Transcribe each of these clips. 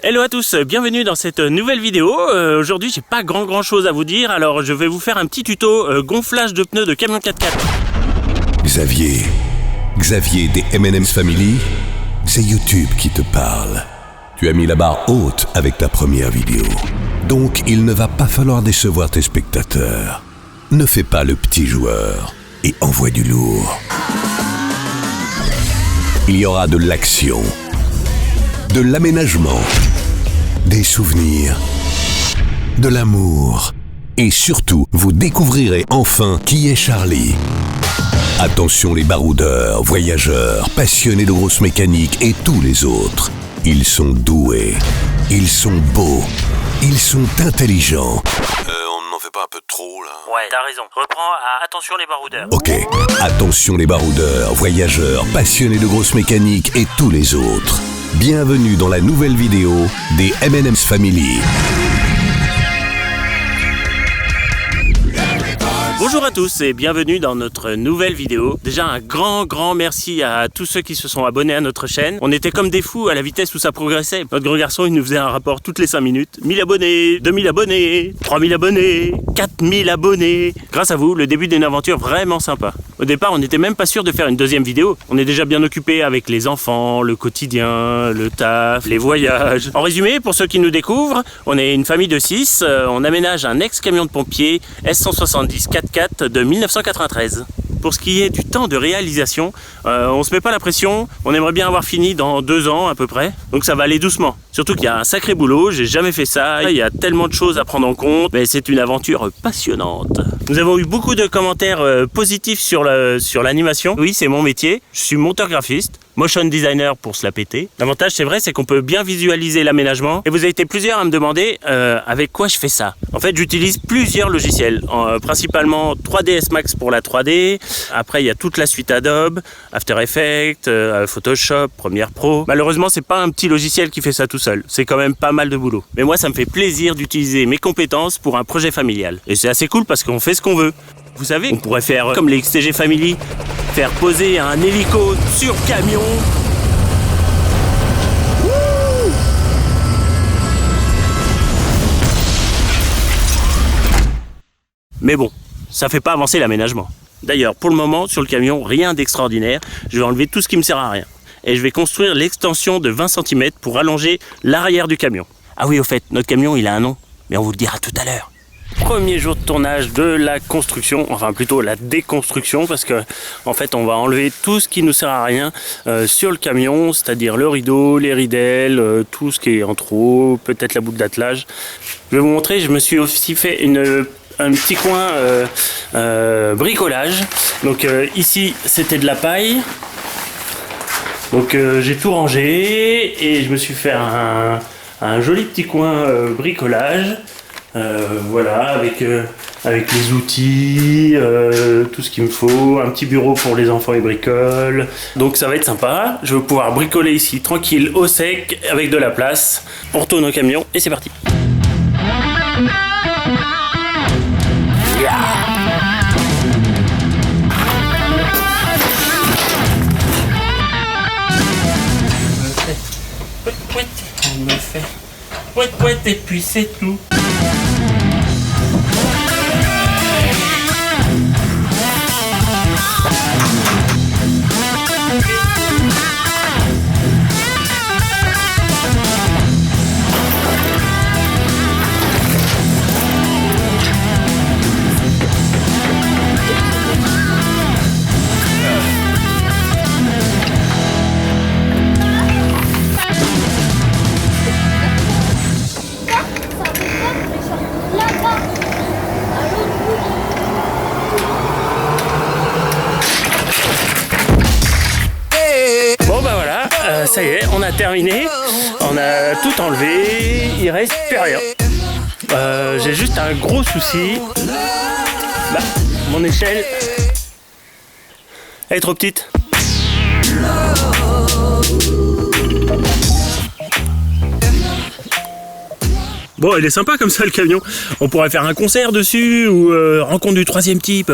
Hello à tous, bienvenue dans cette nouvelle vidéo. Aujourd'hui j'ai pas grand chose à vous dire, alors je vais vous faire un petit tuto gonflage de pneus de camion 4x4. Xavier des M&M's Family, c'est YouTube qui te parle. Tu as mis la barre haute avec ta première vidéo, donc il ne va pas falloir décevoir tes spectateurs. Ne fais pas le petit joueur et envoie du lourd. Il y aura de l'action, de l'aménagement, des souvenirs, de l'amour. Et surtout, vous découvrirez enfin qui est Charlie. Attention les baroudeurs, voyageurs, passionnés de grosses mécaniques et tous les autres. Ils sont doués, ils sont beaux, ils sont intelligents. On n'en fait pas un peu trop là? Ouais, t'as raison. Reprends à attention les baroudeurs. Ok, attention les baroudeurs, voyageurs, passionnés de grosses mécaniques et tous les autres. Bienvenue dans la nouvelle vidéo des M&M's Family. Bonjour à tous et bienvenue dans notre nouvelle vidéo. Déjà un grand merci à tous ceux qui se sont abonnés à notre chaîne. On était comme des fous à la vitesse où ça progressait. Notre gros garçon il nous faisait un rapport toutes les 5 minutes. 1000 abonnés, 2000 abonnés, 3000 abonnés, 4000 abonnés. Grâce à vous, le début d'une aventure vraiment sympa. Au départ on n'était même pas sûr de faire une deuxième vidéo. On est déjà bien occupé avec les enfants, le quotidien, le taf, les voyages. En résumé, pour ceux qui nous découvrent, on est une famille de 6. On aménage un ex-camion de pompier S170 4x4 de 1993. Pour ce qui est du temps de réalisation, on se met pas la pression, on aimerait bien avoir fini dans 2 ans à peu près, donc ça va aller doucement. Surtout qu'il y a un sacré boulot, j'ai jamais fait ça, il y a tellement de choses à prendre en compte, mais c'est une aventure passionnante. Nous avons eu beaucoup de commentaires positifs sur l'animation. Oui, c'est mon métier, je suis monteur graphiste, motion designer pour se la péter. L'avantage, c'est vrai, c'est qu'on peut bien visualiser l'aménagement. Et vous avez été plusieurs à me demander avec quoi je fais ça. En fait, j'utilise plusieurs logiciels, principalement 3ds Max pour la 3D. Après, il y a toute la suite Adobe, After Effects, Photoshop, Premiere Pro. Malheureusement, c'est pas un petit logiciel qui fait ça tout seul. C'est quand même pas mal de boulot. Mais moi, ça me fait plaisir d'utiliser mes compétences pour un projet familial. Et c'est assez cool parce qu'on fait ce qu'on veut. Vous savez, on pourrait faire comme les XTG Family, faire poser un hélico sur camion. Wouh! Mais bon, ça fait pas avancer l'aménagement. D'ailleurs, pour le moment, sur le camion, rien d'extraordinaire. Je vais enlever tout ce qui me sert à rien. Et je vais construire l'extension de 20 cm pour allonger l'arrière du camion. Ah oui, au fait, notre camion, il a un nom, mais on vous le dira tout à l'heure. Premier jour de tournage de la construction, enfin plutôt la déconstruction, parce que en fait on va enlever tout ce qui nous sert à rien sur le camion, c'est-à-dire le rideau, les ridelles, tout ce qui est en trop, peut-être la boucle d'attelage. Je vais vous montrer, je me suis aussi fait un petit coin bricolage. Donc ici c'était de la paille, donc j'ai tout rangé et je me suis fait un joli petit coin bricolage. Voilà, avec les outils, tout ce qu'il me faut, un petit bureau pour les enfants et bricolent. Donc ça va être sympa, je vais pouvoir bricoler ici tranquille au sec avec de la place. On retourne au camion et c'est parti. On me fait pouet et puis c'est tout. Ça y est, on a terminé, on a tout enlevé, il reste plus rien. J'ai juste un gros souci. Mon échelle, elle est trop petite. Bon, il est sympa comme ça le camion. On pourrait faire un concert dessus ou rencontre du 3e type.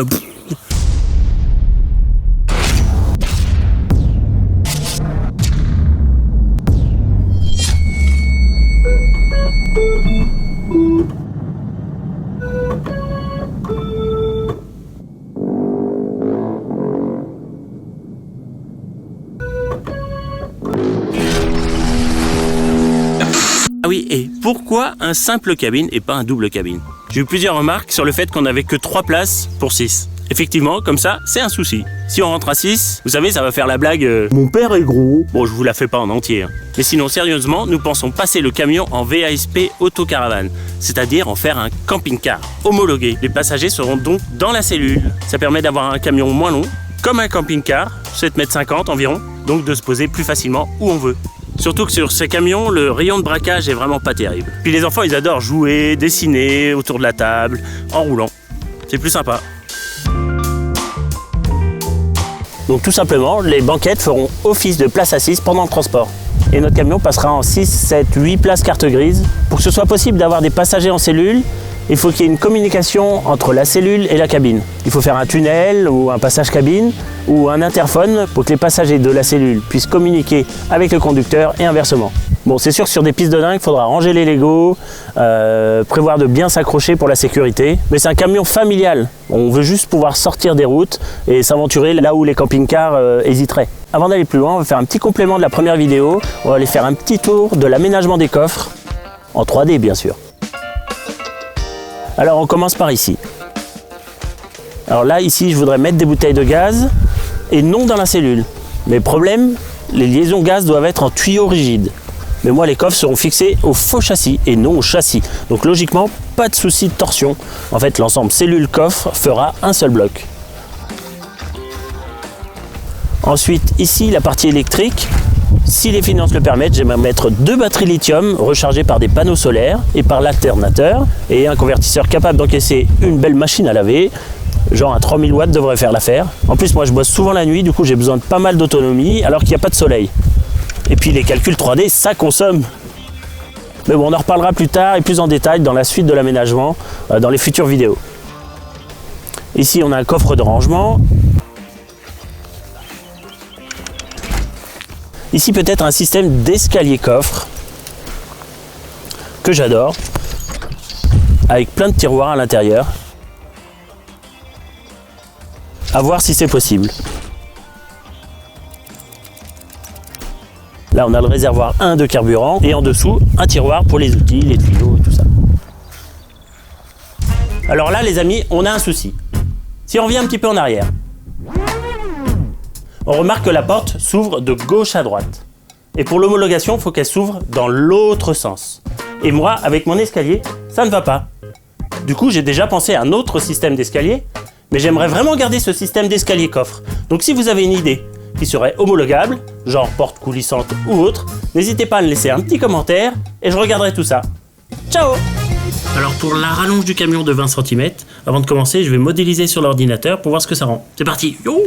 Ah oui, et pourquoi un simple cabine et pas un double cabine? J'ai eu plusieurs remarques sur le fait qu'on n'avait que 3 places pour 6. Effectivement, comme ça, c'est un souci. Si on rentre à 6, vous savez, ça va faire la blague mon père est gros. Bon, je vous la fais pas en entier. Mais sinon, sérieusement, nous pensons passer le camion en VASP autocaravane, c'est-à-dire en faire un camping-car homologué. Les passagers seront donc dans la cellule. Ça permet d'avoir un camion moins long, comme un camping-car, 7,50 m environ, donc de se poser plus facilement où on veut. Surtout que sur ces camions, le rayon de braquage est vraiment pas terrible. Puis les enfants, ils adorent jouer, dessiner autour de la table, en roulant. C'est plus sympa. Donc tout simplement, les banquettes feront office de place assise pendant le transport. Et notre camion passera en 6, 7, 8 places carte grise. Pour que ce soit possible d'avoir des passagers en cellule, il faut qu'il y ait une communication entre la cellule et la cabine. Il faut faire un tunnel ou un passage cabine ou un interphone pour que les passagers de la cellule puissent communiquer avec le conducteur et inversement. Bon, c'est sûr que sur des pistes de dingue, il faudra ranger les Legos, prévoir de bien s'accrocher pour la sécurité. Mais c'est un camion familial. On veut juste pouvoir sortir des routes et s'aventurer là où les camping-cars hésiteraient. Avant d'aller plus loin, on va faire un petit complément de la première vidéo. On va aller faire un petit tour de l'aménagement des coffres, en 3D bien sûr. Alors on commence par ici. Alors là, ici, je voudrais mettre des bouteilles de gaz et non dans la cellule. Mais problème, les liaisons gaz doivent être en tuyau rigide. Mais moi, les coffres seront fixés au faux châssis et non au châssis. Donc logiquement, pas de souci de torsion. En fait, l'ensemble cellule-coffre fera un seul bloc. Ensuite, ici, la partie électrique. Si les finances le permettent, j'aimerais mettre 2 batteries lithium rechargées par des panneaux solaires et par l'alternateur et un convertisseur capable d'encaisser une belle machine à laver. Genre un 3000 watts devrait faire l'affaire. En plus, moi je bosse souvent la nuit, du coup j'ai besoin de pas mal d'autonomie alors qu'il n'y a pas de soleil. Et puis les calculs 3D, ça consomme. Mais bon, on en reparlera plus tard et plus en détail dans la suite de l'aménagement, dans les futures vidéos. Ici on a un coffre de rangement. Ici peut-être un système d'escalier coffre que j'adore, avec plein de tiroirs à l'intérieur. À voir si c'est possible. Là on a le réservoir 1 de carburant et en dessous un tiroir pour les outils, les tuyaux et tout ça. Alors là les amis, on a un souci. Si on revient un petit peu en arrière, on remarque que la porte s'ouvre de gauche à droite. Et pour l'homologation, il faut qu'elle s'ouvre dans l'autre sens. Et moi, avec mon escalier, ça ne va pas. Du coup, j'ai déjà pensé à un autre système d'escalier, mais j'aimerais vraiment garder ce système d'escalier coffre. Donc si vous avez une idée qui serait homologable, genre porte coulissante ou autre, n'hésitez pas à me laisser un petit commentaire et je regarderai tout ça. Ciao! Alors pour la rallonge du camion de 20 cm, avant de commencer, je vais modéliser sur l'ordinateur pour voir ce que ça rend. C'est parti! Yo!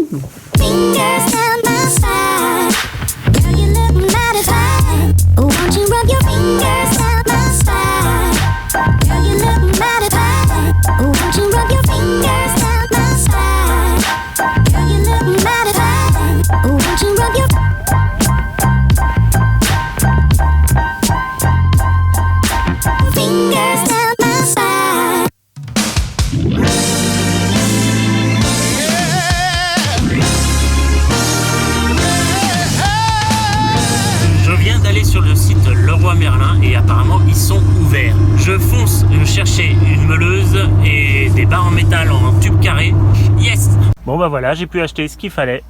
Sur le site Leroy Merlin et apparemment ils sont ouverts. Je fonce chercher une meuleuse et des barres en métal en tube carré. Yes! Bon bah voilà, j'ai pu acheter ce qu'il fallait.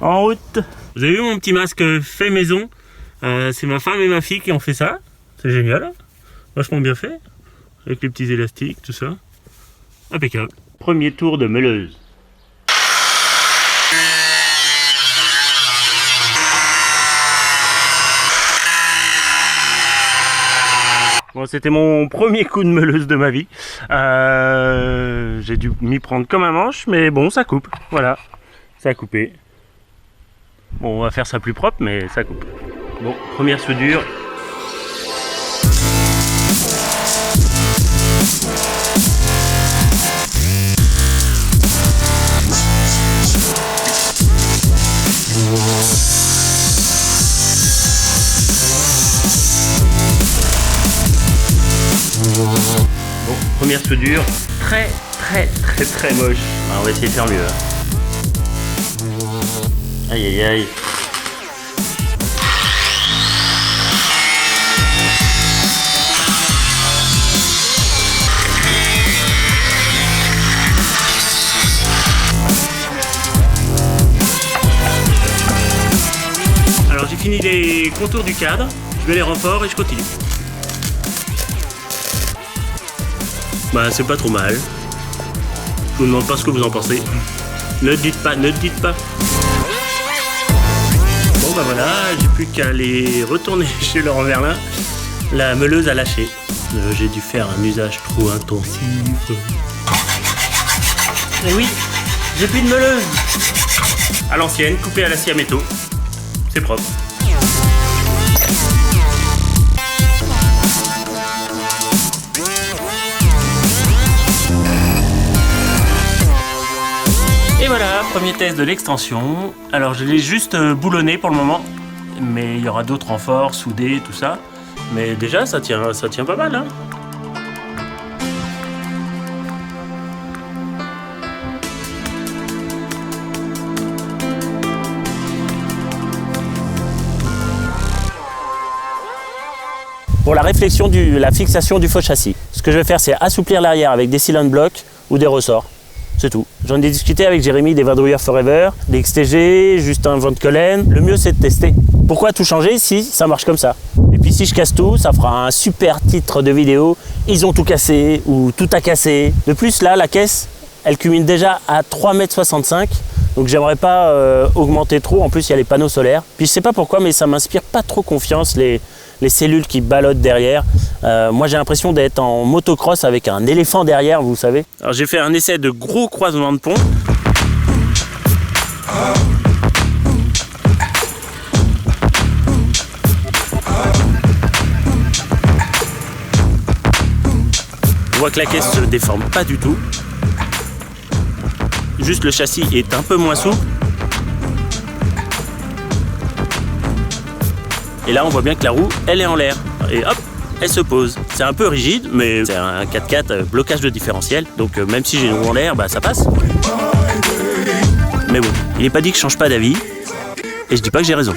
En route! Vous avez vu mon petit masque fait maison? C'est ma femme et ma fille qui ont fait ça. C'est génial. Vachement bien fait. Avec les petits élastiques, tout ça. Impeccable. Premier tour de meuleuse. Bon, c'était mon premier coup de meuleuse de ma vie. J'ai dû m'y prendre comme un manche, mais bon, ça coupe. Voilà, ça a coupé. Bon, on va faire ça plus propre, mais ça coupe. Bon, première soudure. Bon, première soudure, très moche. Alors, on va essayer de faire mieux. Aïe aïe aïe. les contours du cadre, je mets les renforts et je continue. Bah c'est pas trop mal. Je vous demande pas ce que vous en pensez. Ne dites pas, ne dites pas. Bon bah voilà, j'ai plus qu'à les retourner chez Laurent Merlin. La meuleuse a lâché. J'ai dû faire un usage trop intensif. Et oui, j'ai plus de meuleuse. À l'ancienne, coupée à la scie à métaux. C'est propre. Et voilà, premier test de l'extension. Alors je l'ai juste boulonné pour le moment, mais il y aura d'autres renforts, soudés, tout ça. Mais déjà ça tient pas mal, hein. Pour la réflexion la fixation du faux châssis, ce que je vais faire, c'est assouplir l'arrière avec des cylinder blocks ou des ressorts. C'est tout. J'en ai discuté avec Jérémy des Vadrouillers Forever, des XTG, Justin Van Collen. Le mieux, c'est de tester. Pourquoi tout changer si ça marche comme ça? Et puis si je casse tout, ça fera un super titre de vidéo. Ils ont tout cassé ou tout a cassé. De plus, là, la caisse, elle culmine déjà à 3,65 m. Donc j'aimerais pas augmenter trop. En plus, il y a les panneaux solaires. Puis je sais pas pourquoi, mais ça m'inspire pas trop confiance, les cellules qui ballottent derrière. Moi j'ai l'impression d'être en motocross avec un éléphant derrière, vous savez. Alors j'ai fait un essai de gros croisement de pont. On voit que la caisse se déforme pas du tout. Juste le châssis est un peu moins souple. Et là, on voit bien que la roue, elle est en l'air. Et hop, elle se pose. C'est un peu rigide, mais c'est un 4x4 blocage de différentiel. Donc même si j'ai une roue en l'air, bah ça passe. Mais bon, il n'est pas dit que je change pas d'avis. Et je dis pas que j'ai raison.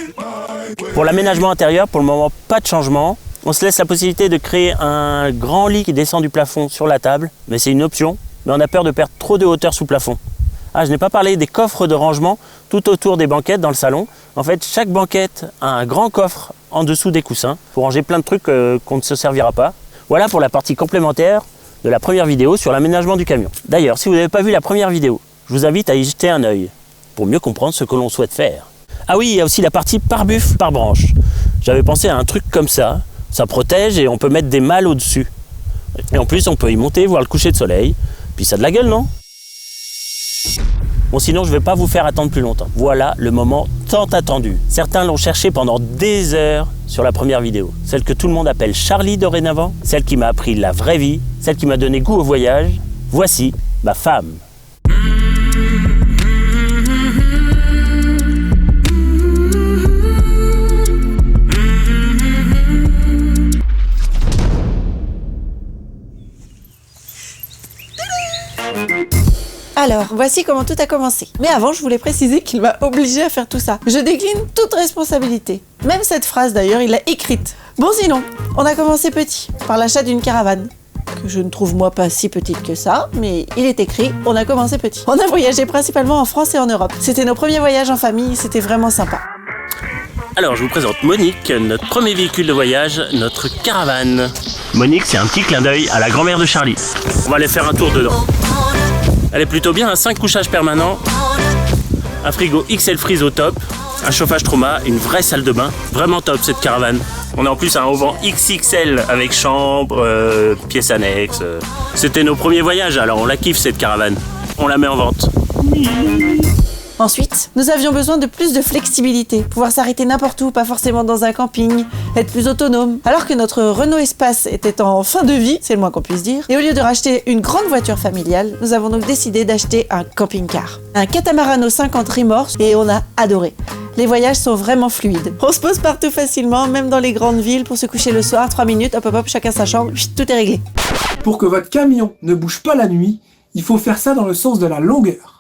Pour l'aménagement intérieur, pour le moment, pas de changement. On se laisse la possibilité de créer un grand lit qui descend du plafond sur la table. Mais c'est une option. Mais on a peur de perdre trop de hauteur sous plafond. Ah, je n'ai pas parlé des coffres de rangement tout autour des banquettes dans le salon. En fait, chaque banquette a un grand coffre en dessous des coussins pour ranger plein de trucs qu'on ne se servira pas. Voilà pour la partie complémentaire de la première vidéo sur l'aménagement du camion. D'ailleurs, si vous n'avez pas vu la première vidéo, je vous invite à y jeter un œil pour mieux comprendre ce que l'on souhaite faire. Ah oui, il y a aussi la partie par buff, par branche. J'avais pensé à un truc comme ça. Ça protège et on peut mettre des malles au-dessus. Et en plus, on peut y monter, voir le coucher de soleil. Puis ça a de la gueule, non ? Bon, sinon je ne vais pas vous faire attendre plus longtemps. Voilà le moment tant attendu. Certains l'ont cherché pendant des heures sur la première vidéo. Celle que tout le monde appelle Charlie dorénavant, celle qui m'a appris la vraie vie, celle qui m'a donné goût au voyage. Voici ma femme. Alors, voici comment tout a commencé. Mais avant, je voulais préciser qu'il m'a obligé à faire tout ça. Je décline toute responsabilité. Même cette phrase d'ailleurs, il l'a écrite. Bon sinon, on a commencé petit, par l'achat d'une caravane. Que je ne trouve moi pas si petite que ça, mais il est écrit, on a commencé petit. On a voyagé principalement en France et en Europe. C'était nos premiers voyages en famille, c'était vraiment sympa. Alors, je vous présente Monique, notre premier véhicule de voyage, notre caravane. Monique, c'est un petit clin d'œil à la grand-mère de Charlie. On va aller faire un tour dedans. Elle est plutôt bien, 5 couchages permanents, un frigo XL Freeze au top, un chauffage trauma, une vraie salle de bain. Vraiment top cette caravane. On a en plus un auvent XXL avec chambre, pièces annexes. C'était nos premiers voyages, alors on la kiffe cette caravane. On la met en vente. Ensuite, nous avions besoin de plus de flexibilité, pouvoir s'arrêter n'importe où, pas forcément dans un camping, être plus autonome. Alors que notre Renault Espace était en fin de vie, c'est le moins qu'on puisse dire, et au lieu de racheter une grande voiture familiale, nous avons donc décidé d'acheter un camping-car. Un Catamarano 50 remorque, et on a adoré. Les voyages sont vraiment fluides. On se pose partout facilement, même dans les grandes villes, pour se coucher le soir, 3 minutes, hop hop hop, chacun sa chambre, tout est réglé. Pour que votre camion ne bouge pas la nuit, il faut faire ça dans le sens de la longueur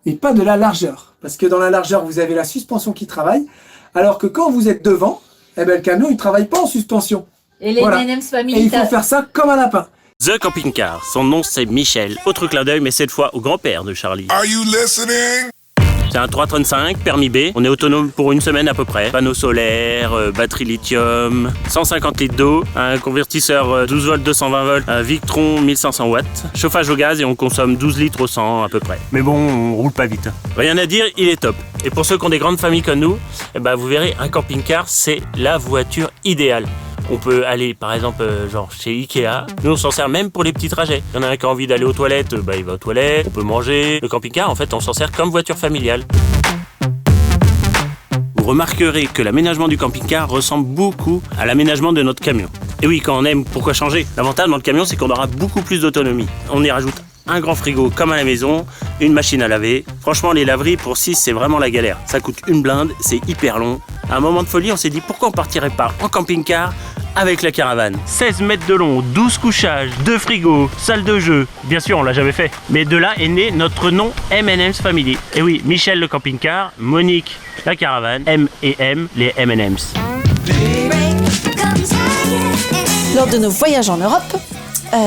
et pas de la largeur. Parce que dans la largeur, vous avez la suspension qui travaille, alors que quand vous êtes devant, eh ben, le camion il travaille pas en suspension. Et les M&M's famille. Et il faut faire ça comme un lapin. The Camping Car, son nom c'est Michel. Autre clin d'œil, mais cette fois au grand-père de Charlie. Are you listening? C'est un 335, permis B. On est autonome pour une semaine à peu près. Panneaux solaires, batterie lithium, 150 litres d'eau, un convertisseur 12 volts 220 volts, un Victron 1500 watts, chauffage au gaz et on consomme 12 litres au 100 à peu près. Mais bon, on roule pas vite. Rien à dire, il est top. Et pour ceux qui ont des grandes familles comme nous, vous verrez, un camping-car, c'est la voiture idéale. On peut aller par exemple genre chez Ikea. Nous on s'en sert même pour les petits trajets. Il y en a un qui a envie d'aller aux toilettes, il va aux toilettes, on peut manger. Le camping-car en fait on s'en sert comme voiture familiale. Vous remarquerez que l'aménagement du camping-car ressemble beaucoup à l'aménagement de notre camion. Et oui, quand on aime, pourquoi changer? L'avantage dans le camion c'est qu'on aura beaucoup plus d'autonomie. On y rajoute un grand frigo comme à la maison, une machine à laver. Franchement, les laveries pour 6, c'est vraiment la galère. Ça coûte une blinde, c'est hyper long. À un moment de folie, on s'est dit pourquoi on partirait pas en camping-car avec la caravane. 16 mètres de long, 12 couchages, 2 frigos, salle de jeu. Bien sûr, on l'a jamais fait. Mais de là est né notre nom M&M's Family. Et oui, Michel le camping-car, Monique la caravane, M et M les M&M's. Lors de nos voyages en Europe,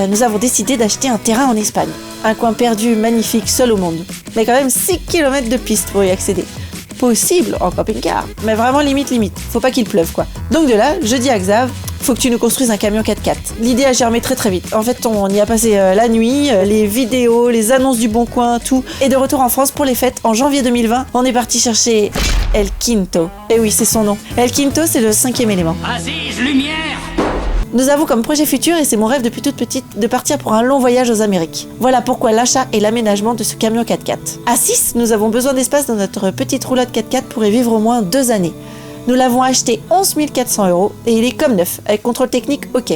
nous avons décidé d'acheter un terrain en Espagne. Un coin perdu, magnifique, seul au monde. Mais quand même 6 km de piste pour y accéder. Possible en camping-car, mais vraiment limite. Faut pas qu'il pleuve quoi. Donc de là, je dis à Xav, faut que tu nous construises un camion 4x4. L'idée a germé très vite. En fait, on y a passé la nuit, les vidéos, les annonces du Bon Coin, tout. Et de retour en France pour les fêtes, en janvier 2020, on est parti chercher El Quinto. Et oui, c'est son nom. El Quinto, c'est le 5e élément. Aziz, lumière! Nous avons comme projet futur, et c'est mon rêve depuis toute petite, de partir pour un long voyage aux Amériques. Voilà pourquoi l'achat et l'aménagement de ce camion 4x4. À 6, nous avons besoin d'espace dans notre petite roulotte 4x4 pour y vivre au moins 2 années. Nous l'avons acheté 11 400 € et il est comme neuf, avec contrôle technique OK.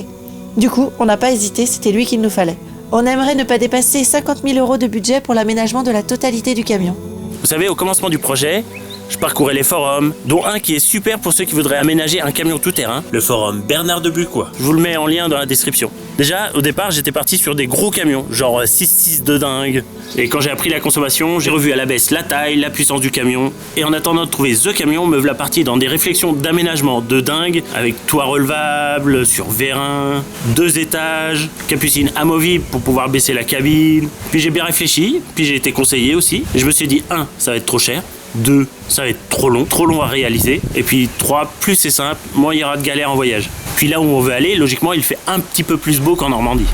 Du coup, on n'a pas hésité, c'était lui qu'il nous fallait. On aimerait ne pas dépasser 50 000 € de budget pour l'aménagement de la totalité du camion. Vous savez, au commencement du projet, je parcourais les forums, dont un qui est super pour ceux qui voudraient aménager un camion tout-terrain, le forum Bernard de Bucois. Je vous le mets en lien dans la description. Déjà, au départ, j'étais parti sur des gros camions, genre 6.6 de dingue. Et quand j'ai appris la consommation, j'ai revu à la baisse la taille, la puissance du camion. Et en attendant de trouver The Camion, me voilà parti dans des réflexions d'aménagement de dingue, avec toit relevable, sur vérin, 2 étages, capucine amovible pour pouvoir baisser la cabine. Puis j'ai bien réfléchi, puis j'ai été conseillé aussi. Et je me suis dit, 1, ça va être trop cher. 2, ça va être trop long à réaliser. Et puis 3, plus c'est simple, moins il y aura de galère en voyage. Puis là où on veut aller, logiquement, il fait un petit peu plus beau qu'en Normandie.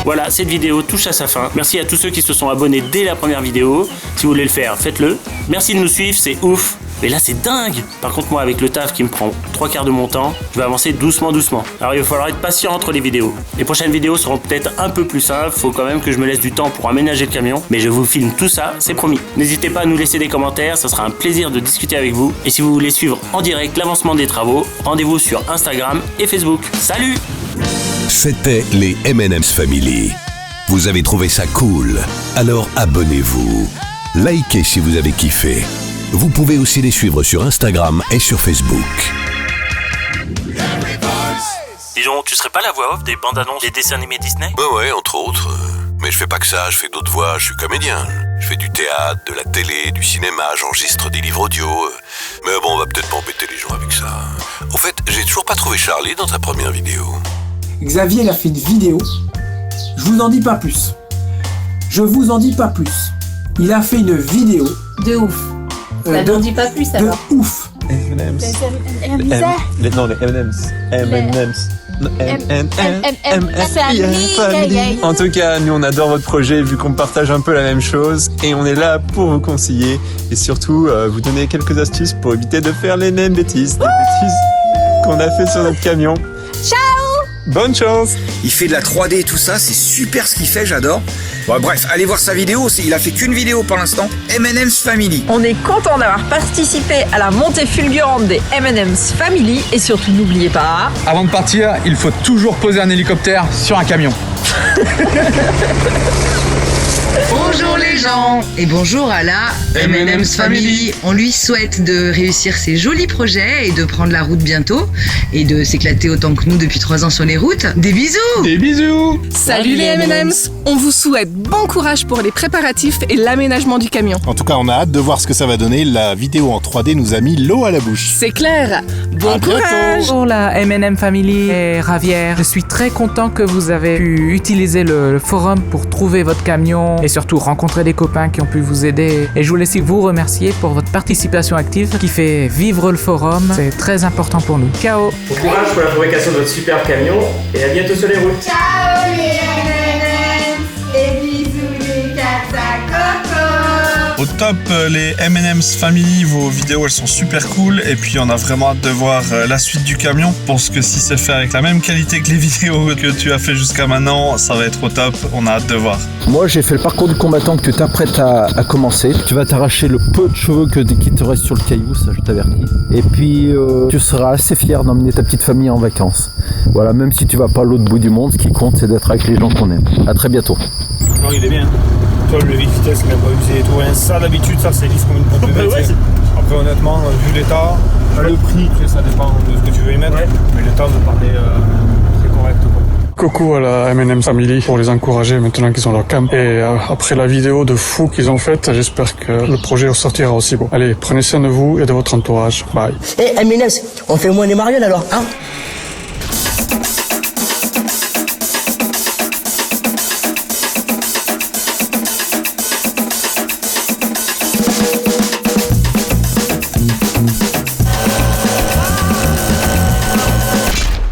Voilà, cette vidéo touche à sa fin. Merci à tous ceux qui se sont abonnés dès la première vidéo. Si vous voulez le faire, faites-le. Merci de nous suivre, c'est ouf. Mais là, c'est dingue. Par contre, moi, avec le taf qui me prend 3/4 de mon temps, je vais avancer doucement. Alors, il va falloir être patient entre les vidéos. Les prochaines vidéos seront peut-être un peu plus simples. Faut quand même que je me laisse du temps pour aménager le camion. Mais je vous filme tout ça, c'est promis. N'hésitez pas à nous laisser des commentaires. Ça sera un plaisir de discuter avec vous. Et si vous voulez suivre en direct l'avancement des travaux, rendez-vous sur Instagram et Facebook. Salut! C'était les M&M's Family. Vous avez trouvé ça cool? Alors abonnez-vous. Likez si vous avez kiffé. Vous pouvez aussi les suivre sur Instagram et sur Facebook. Disons, tu serais pas la voix off des bandes annonces des dessins animés Disney? Ouais, entre autres. Mais je fais pas que ça, je fais d'autres voix, je suis comédien. Je fais du théâtre, de la télé, du cinéma, j'enregistre des livres audio. Mais bon, on va peut-être pas embêter les gens avec ça. Au fait, j'ai toujours pas trouvé Charlie dans ta première vidéo. Xavier, il a fait une vidéo. Je vous en dis pas plus. Il a fait une vidéo. De ouf. N'en dis pas plus alors. De ouf. M&M's. Non, les M&M's. M&M's. Family. En tout cas, nous on adore votre projet vu qu'on partage un peu la même chose et on est là pour vous conseiller et surtout vous donner quelques astuces pour éviter de faire les mêmes bêtises, des bêtises qu'on a fait sur notre camion. Ciao! Bonne chance! Il fait de la 3D et tout ça, c'est super ce qu'il fait, j'adore. Bon, bref, allez voir sa vidéo, il a fait qu'une vidéo pour l'instant, M&M's Family. On est content d'avoir participé à la montée fulgurante des M&M's Family et surtout n'oubliez pas... Avant de partir, il faut toujours poser un hélicoptère sur un camion. Bonjour les gens et bonjour à la M&M's Family. On lui souhaite de réussir ses jolis projets et de prendre la route bientôt et de s'éclater autant que nous depuis 3 ans sur les routes. Des bisous. Des bisous. Salut les M&M's. On vous souhaite bon courage pour les préparatifs et l'aménagement du camion. En tout cas, on a hâte de voir ce que ça va donner. La vidéo en 3D nous a mis l'eau à la bouche. C'est clair. Bon courage. Bonjour la M&M Family et Javier. Je suis très content que vous avez pu utiliser le forum pour trouver votre camion et surtout rencontrer des copains qui ont pu vous aider. Et je voulais aussi vous remercier pour votre participation active qui fait vivre le forum. C'est très important pour nous. Ciao. Bon courage pour la fabrication de votre super camion et à bientôt sur les routes. Ciao les M&M's et bisous les Katsakoto. Au top les M&M's Family, vos vidéos elles sont super cool et puis on a vraiment hâte de voir la suite du camion. Je pense que si c'est fait avec la même qualité que les vidéos que tu as fait jusqu'à maintenant, ça va être au top, on a hâte de voir. Moi j'ai fait le parcours du combattant que tu t'apprêtes à commencer. Tu vas t'arracher le peu de cheveux qui te reste sur le caillou, ça je t'avertis. Et puis tu seras assez fier d'emmener ta petite famille en vacances. Voilà, même si tu vas pas à l'autre bout du monde, ce qui compte c'est d'être avec les gens qu'on aime. À très bientôt. Non, il est bien. Toi, le levier de vitesse, il n'a pas usé et tout. Rien. Ça, d'habitude, ça, c'est lisse comme une pompe de ouais, après, honnêtement, vu l'état, le prix, ça dépend de ce que tu veux y mettre. Ouais. Mais l'état me paraît très correct. Coucou à la M&M Family pour les encourager maintenant qu'ils ont leur cam. Et après la vidéo de fou qu'ils ont faite, j'espère que le projet sortira aussi beau. Allez, prenez soin de vous et de votre entourage. Bye. Eh, M&M, on fait moins les marionnettes alors, hein?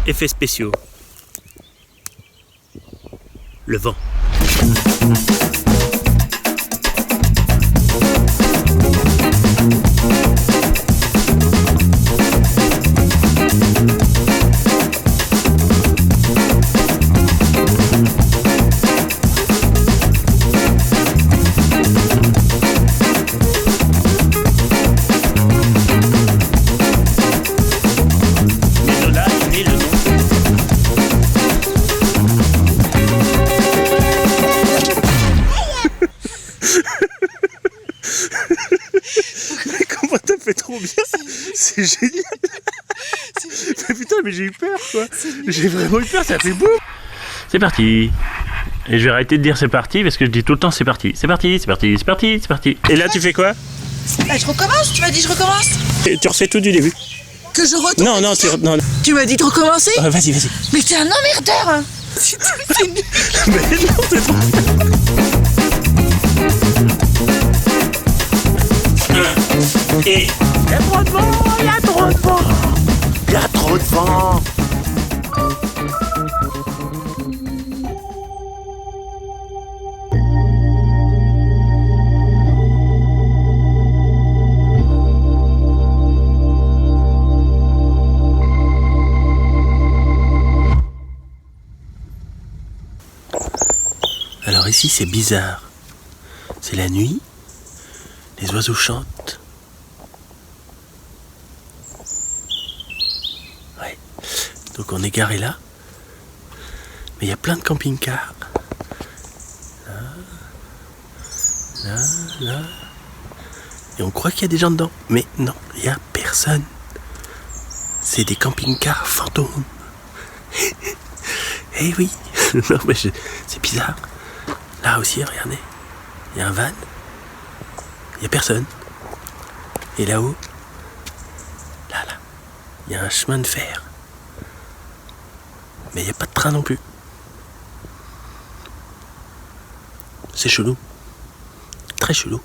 Effets spéciaux. Le vent. Mais comment t'as fait trop bien? C'est génial. Mais putain, mais j'ai eu peur quoi. J'ai vraiment eu peur, ça a fait boum. C'est parti. Et je vais arrêter de dire c'est parti parce que je dis tout le temps c'est parti. C'est parti, c'est parti, c'est parti, c'est parti. Et là tu fais quoi? Bah, je recommence, tu m'as dit je recommence. Et tu refais tout du début. Que je retourne. Non, non, non. Tu m'as dit de recommencer. Vas-y, vas-y. Mais t'es un emmerdeur hein. Mais non, c'est trop. Et il y a trop de vent, il y a trop de vent, il y a trop de vent. Alors ici c'est bizarre, c'est la nuit, les oiseaux chantent. Ouais, donc on est garé là, mais il y a plein de camping-cars. Là, là, et on croit qu'il y a des gens dedans, mais non, il n'y a personne. C'est des camping-cars fantômes. Eh oui, non mais c'est bizarre. Là aussi, regardez, il y a un van, il n'y a personne. Et là-haut, là, il y a un chemin de fer. Mais il n'y a pas de train non plus. C'est chelou. Très chelou.